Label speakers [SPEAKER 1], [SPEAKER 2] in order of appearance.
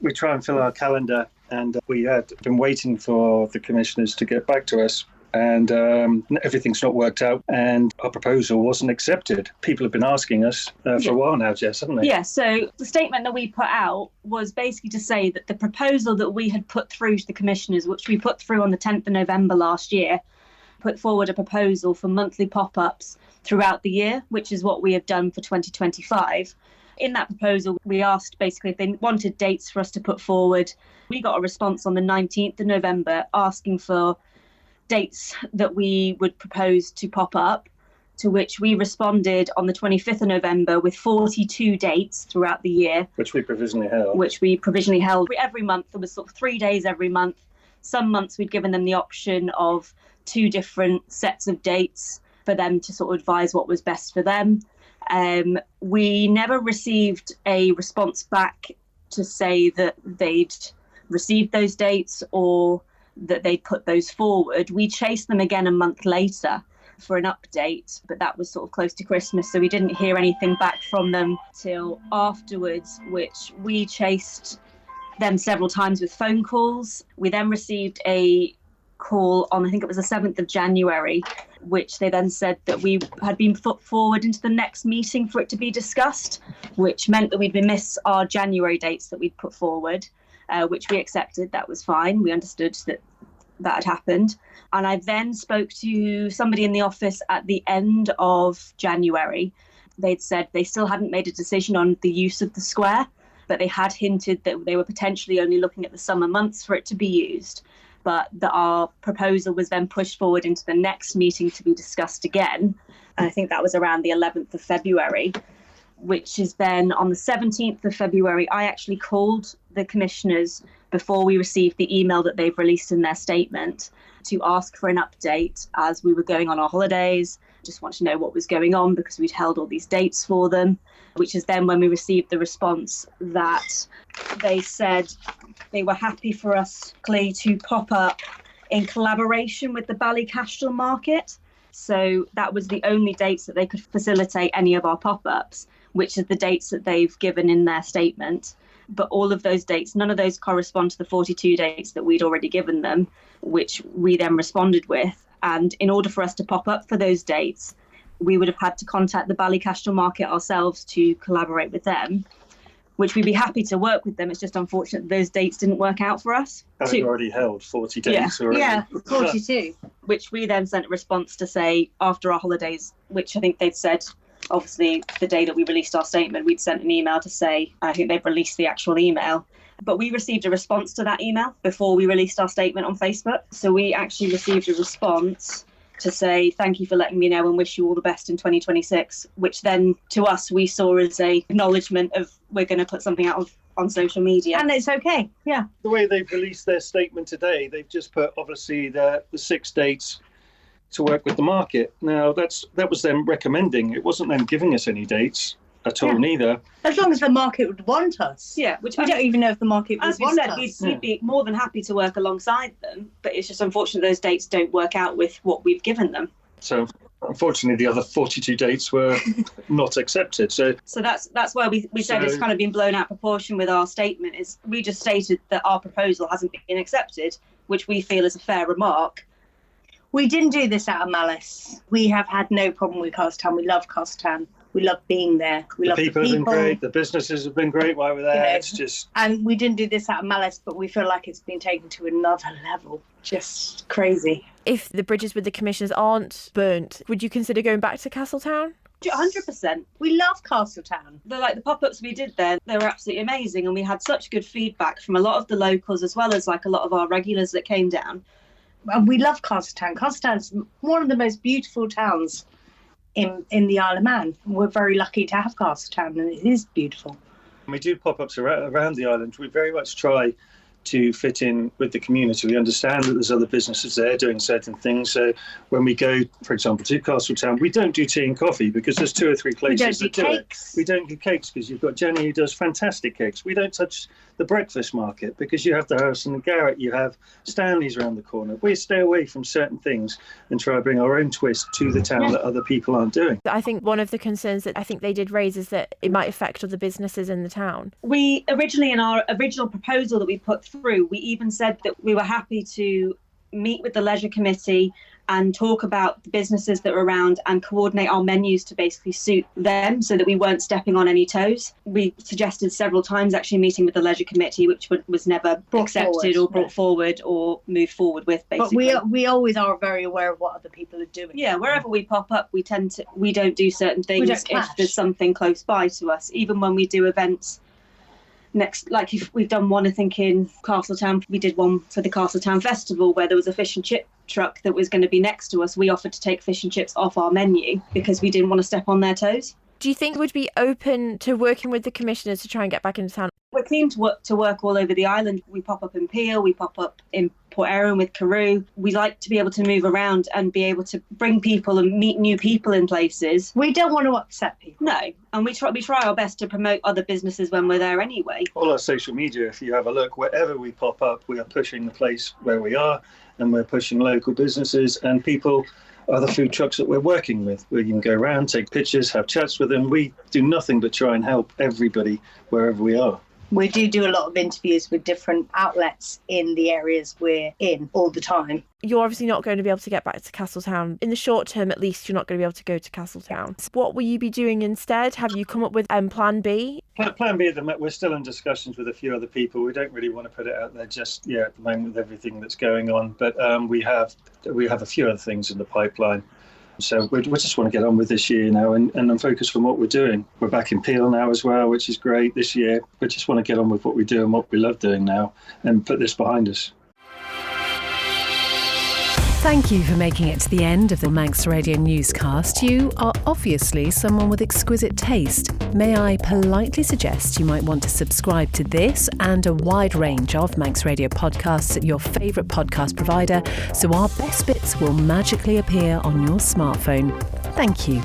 [SPEAKER 1] We try and fill our calendar, and we had been waiting for the commissioners to get back to us. And everything's not worked out, and our proposal wasn't accepted. People have been asking us for a while now, Jess, haven't they?
[SPEAKER 2] Yeah, so the statement that we put out was basically to say that the proposal that we had put through to the commissioners, which we put through on the 10th of November last year, put forward a proposal for monthly pop-ups throughout the year, which is what we have done for 2025. In that proposal, we asked basically if they wanted dates for us to put forward. We got a response on the 19th of November asking for dates that we would propose to pop up, to which we responded on the 25th of November with 42 dates throughout the year.
[SPEAKER 1] Which we provisionally held. Every
[SPEAKER 2] month. There was sort of 3 days every month. Some months we'd given them the option of 2 different sets of dates for them to sort of advise what was best for them. We never received a response back to say that they'd received those dates or that they'd put those forward. We chased them again a month later for an update, but that was sort of close to Christmas, so we didn't hear anything back from them till afterwards, which we chased them several times with phone calls. We then received a call on, I think it was the 7th of January, which they then said that we had been put forward into the next meeting for it to be discussed, which meant that we'd missed our January dates that we'd put forward, which we accepted. That was fine. We understood that had happened. And I then spoke to somebody in the office at the end of January. They'd said they still hadn't made a decision on the use of the square, but they had hinted that they were potentially only looking at the summer months for it to be used, but that our proposal was then pushed forward into the next meeting to be discussed again. And I think that was around the 11th of February, which is then on the 17th of February, I actually called the commissioners before we received the email that they've released in their statement to ask for an update as we were going on our holidays. Just want to know what was going on because we'd held all these dates for them, which is then when we received the response that they said they were happy for us to pop up in collaboration with the Ballycastle market. So that was the only dates that they could facilitate any of our pop-ups, which are the dates that they've given in their statement. But all of those dates, none of those correspond to the 42 dates that we'd already given them, which we then responded with. And in order for us to pop up for those dates, we would have had to contact the Ballycastle market ourselves to collaborate with them, which we'd be happy to work with them. It's just unfortunate that those dates didn't work out for us.
[SPEAKER 1] Having already held 40 dates already.
[SPEAKER 3] Yeah, 42.
[SPEAKER 2] Which we then sent a response to say after our holidays, which I think they'd said, obviously, the day that we released our statement, we'd sent an email to say, I think they've released the actual email. But we received a response to that email before we released our statement on Facebook. So we actually received a response to say, thank you for letting me know and wish you all the best in 2026, which then to us we saw as a acknowledgement of we're going to put something out on social media.
[SPEAKER 3] And it's okay, yeah.
[SPEAKER 1] The way they've released their statement today, they've just put, obviously, the 6 dates to work with the market. Now, that was them recommending. It wasn't them giving us any dates at all, neither.
[SPEAKER 3] As long as the market would want us.
[SPEAKER 2] Yeah, which
[SPEAKER 3] we don't even know if the market would want us.
[SPEAKER 2] We'd be more than happy to work alongside them, but it's just unfortunate those dates don't work out with what we've given them.
[SPEAKER 1] So, unfortunately, the other 42 dates were not accepted. So
[SPEAKER 2] that's why we said it's kind of been blown out of proportion with our statement. Is we just stated that our proposal hasn't been accepted, which we feel is a fair remark.
[SPEAKER 3] We didn't do this out of malice. We have had no problem with Castletown. We love Castletown. We love being there. We love the people.
[SPEAKER 1] Have been great. The businesses have been great while we're there. It's just...
[SPEAKER 3] And we didn't do this out of malice, but we feel like it's been taken to another level. Just crazy.
[SPEAKER 4] If the bridges with the commissioners aren't burnt, would you consider going back to Castletown?
[SPEAKER 2] 100%.
[SPEAKER 3] We love Castletown.
[SPEAKER 2] The pop-ups we did there, they were absolutely amazing, and we had such good feedback from a lot of the locals as well as a lot of our regulars that came down.
[SPEAKER 3] And we love Castletown. Castletown's one of the most beautiful towns in the Isle of Man. We're very lucky to have Castletown, and it is beautiful.
[SPEAKER 1] We do pop-ups around the island. We very much try to fit in with the community. We understand that there's other businesses there doing certain things. So when we go, for example, to Castletown, we don't do tea and coffee because there's 2 or 3 places that do it. We don't do cakes because you've got Jenny who does fantastic cakes. We don't touch the breakfast market because you have the Harrison and Garrett, you have Stanley's around the corner. We stay away from certain things and try to bring our own twist to the town that other people aren't doing.
[SPEAKER 4] I think one of the concerns that I think they did raise is that it might affect other businesses in the town.
[SPEAKER 2] We originally, in our original proposal that we put through, we even said that we were happy to meet with the leisure committee and talk about the businesses that were around and coordinate our menus to basically suit them so that we weren't stepping on any toes. We suggested several times actually meeting with the leisure committee, which was never accepted or brought forward or moved forward with, basically.
[SPEAKER 3] But we always are very aware of what other people are doing.
[SPEAKER 2] Yeah, wherever we pop up, we don't do certain things if there's something close by to us. Even when we do events like if we've done one, I think in Castletown, we did one for the Castletown Festival where there was a fish and chip truck that was going to be next to us. We offered to take fish and chips off our menu because we didn't want to step on their toes.
[SPEAKER 4] Do you think we'd be open to working with the commissioners to try and get back into town?
[SPEAKER 2] We're keen to work all over the island. We pop up in Peel, we pop up in Port Erin with Carew. We like to be able to move around and be able to bring people and meet new people in places.
[SPEAKER 3] We don't want to upset people.
[SPEAKER 2] No, and we try our best to promote other businesses when we're there anyway.
[SPEAKER 1] All our social media, if you have a look, wherever we pop up, we are pushing the place where we are, and we're pushing local businesses and people. Other food trucks that we're working with. We can go around, take pictures, have chats with them. We do nothing but try and help everybody wherever we are.
[SPEAKER 3] We do a lot of interviews with different outlets in the areas we're in all the time.
[SPEAKER 4] You're obviously not going to be able to get back to Castletown. In the short term, at least, you're not going to be able to go to Castletown. So what will you be doing instead? Have you come up with Plan B?
[SPEAKER 1] Plan B, we're still in discussions with a few other people. We don't really want to put it out there just yet at the moment with everything that's going on. But we have a few other things in the pipeline. So we just want to get on with this year now and focus on what we're doing. We're back in Peel now as well, which is great this year. We just want to get on with what we do and what we love doing now and put this behind us.
[SPEAKER 5] Thank you for making it to the end of the Manx Radio newscast. You are obviously someone with exquisite taste. May I politely suggest you might want to subscribe to this and a wide range of Manx Radio podcasts at your favourite podcast provider so our best bits will magically appear on your smartphone. Thank you.